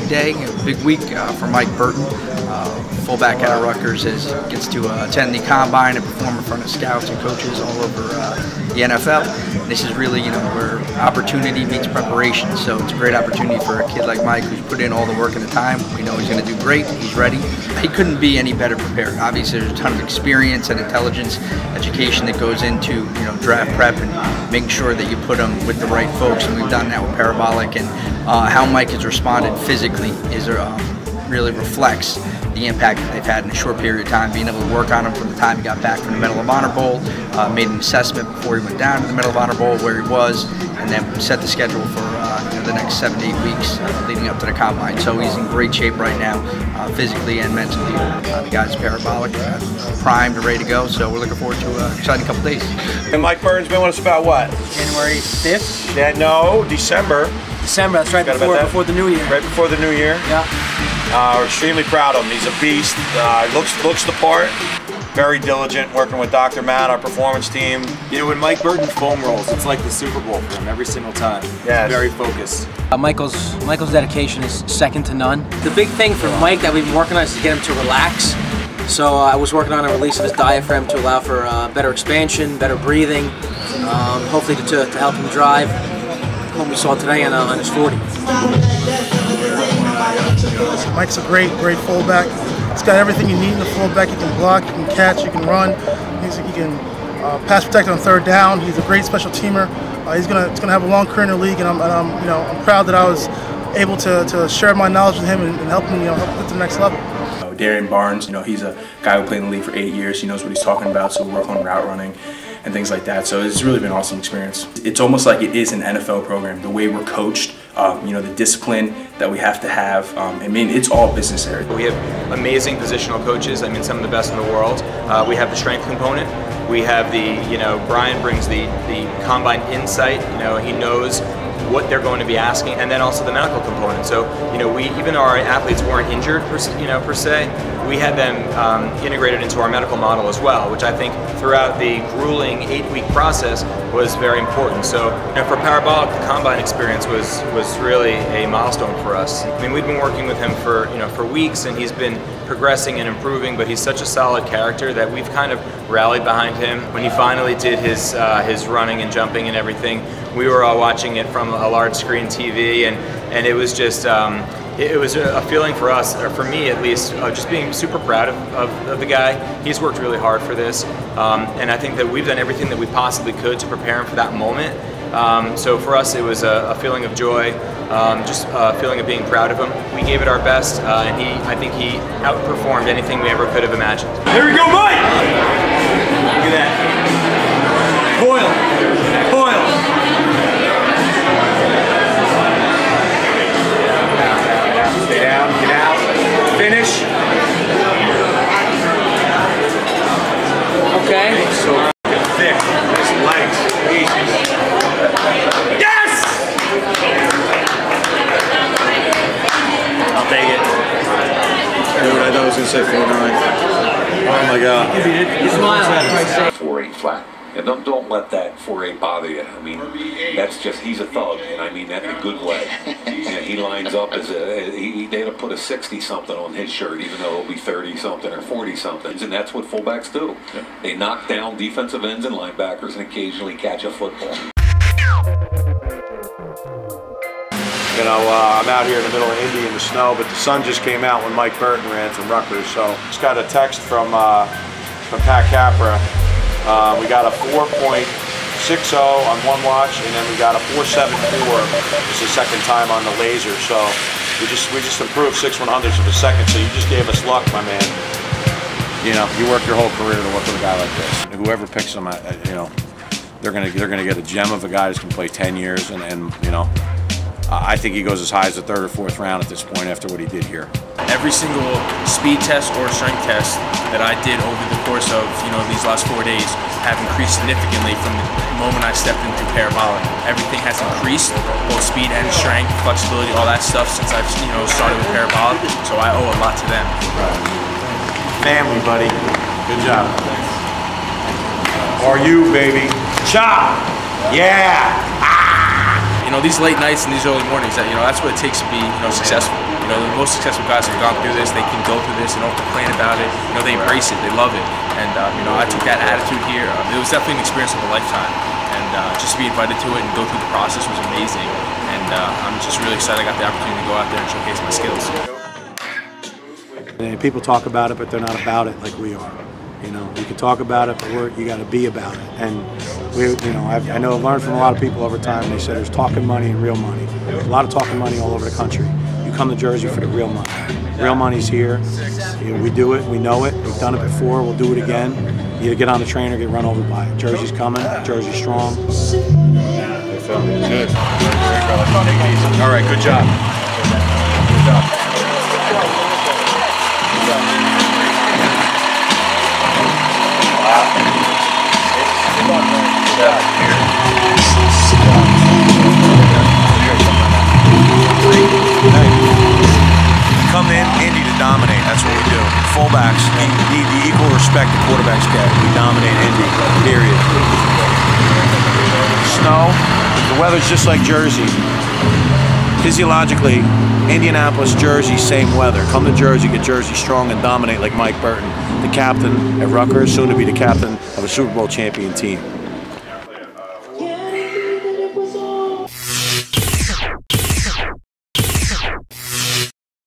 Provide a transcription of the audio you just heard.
big day, a big week for Mike Burton. Fullback out of Rutgers gets to attend the combine and perform in front of scouts and coaches all over the NFL. This is really, where opportunity meets preparation. So it's a great opportunity for a kid like Mike who's put in all the work and the time. We know he's going to do great. He's ready. He couldn't be any better prepared. Obviously, there's a ton of experience and intelligence, education that goes into draft prep and making sure that you put him with the right folks. And we've done that with Parabolic. And how Mike has responded physically is really reflects the impact that they've had in a short period of time, being able to work on him from the time he got back from the Medal of Honor Bowl, made an assessment before he went down to the Medal of Honor Bowl where he was, and then set the schedule for the next 7 to 8 weeks leading up to the combine. So he's in great shape right now, physically and mentally. The guy's Parabolic, primed, ready to go, so we're looking forward to an exciting couple days. And Mike Burton's been with us about what? January 5th? Yeah, no, December. December, that's right, before the new year. Right before the new year? Yeah. We're extremely proud of him. He's a beast. Looks the part. Very diligent, working with Dr. Matt, our performance team. When Mike Burton foam rolls, it's like the Super Bowl for him every single time. Yes. Very focused. Michael's dedication is second to none. The big thing for Mike that we've been working on is to get him to relax. So I was working on a release of his diaphragm to allow for better expansion, better breathing, hopefully to help him drive. What we saw today on his 40. Mike's a great fullback. He's got everything you need in the fullback. He can block, he can catch, he can run. He can pass protect on third down. He's a great special teamer. He's gonna have a long career in the league, and I'm proud that I was able to share my knowledge with him and help him help get to the next level. Darian Barnes, he's a guy who played in the league for 8 years. He knows what he's talking about, so we work on route running and things like that. So it's really been an awesome experience. It's almost like it is an NFL program. The way we're coached, the discipline that we have to have. It's all business area. We have amazing positional coaches. Some of the best in the world. We have the strength component. We have Brian brings the combine insight. He knows what they're going to be asking, and then also the medical component. So, even though our athletes weren't injured per se, we had them integrated into our medical model as well, which I think throughout the grueling 8-week process was very important. So, for Parabolic, the combine experience was really a milestone for us. We've been working with him for weeks, and he's been progressing and improving, but he's such a solid character that we've kind of rallied behind him. When he finally did his running and jumping and everything, we were all watching it from a large screen TV, and it was just it was a feeling for us, or for me at least, of just being super proud of the guy. He's worked really hard for this, and I think that we've done everything that we possibly could to prepare him for that moment. So for us, it was a feeling of joy, just a feeling of being proud of him. We gave it our best, and I think he outperformed anything we ever could have imagined. Here we go, Mike! Look at that. Coil. Stay down, get out, finish. Okay. So thick, nice legs, easy. Yes! I'll take it. Dude, I thought I was going to say 4-9. Oh my God. You smile. 4-8 flat. And don't let that 4-8 bother you. That's just, he's a thug, and I mean that in a good way. He lines up as they'd have put a 60-something on his shirt, even though he'll be 30-something or 40-something. And that's what fullbacks do. Yeah. They knock down defensive ends and linebackers and occasionally catch a football. I'm out here in the middle of Indy in the snow, but the sun just came out when Mike Burton ran from Rutgers. So just got a text from Pat Capra. We got a 4.60 on one watch, and then we got a 4.74. It's the second time on the laser. So we just improved 6/100ths of a second. So you just gave us luck, my man. You work your whole career to work with a guy like this. Whoever picks him, they're gonna get a gem of a guy who's gonna play 10 years, and I think he goes as high as the 3rd or 4th round at this point after what he did here. Every single speed test or strength test that I did over the course of these last 4 days have increased significantly from the moment I stepped into Parabolic. Everything has increased, both speed and strength, flexibility, all that stuff since I've started with Parabolic. So I owe a lot to them. Family, buddy. Good job. Are you, baby? Chop! Yeah! These late nights and these early mornings, that's what it takes to be successful. You know, the most successful guys have gone through this. They can go through this and don't complain about it. You know, they embrace it. They love it. And you know, I took that attitude here. It was definitely an experience of a lifetime. And just to be invited to it and go through the process was amazing. And I'm just really excited I got the opportunity to go out there and showcase my skills. And people talk about it, but they're not about it like we are. You know, you can talk about it, but you got to be about it. And I know I've learned from a lot of people over time. They say there's talking money and real money. There's a lot of talking money all over the country. You come to Jersey for the real money. Real money's here. You know, we do it. We know it. We've done it before. We'll do it again. You get on the train or get run over by it. Jersey's coming. Jersey's strong. Good. All right, good job. Good job. Come in, Indy, to dominate. That's what we do. Fullbacks need the equal respect the quarterbacks get. We dominate Indy, period. Snow, the weather's just like Jersey. Physiologically, Indianapolis, Jersey, same weather. Come to Jersey, get Jersey strong and dominate like Mike Burton, the captain at Rutgers, soon to be the captain of a Super Bowl champion team.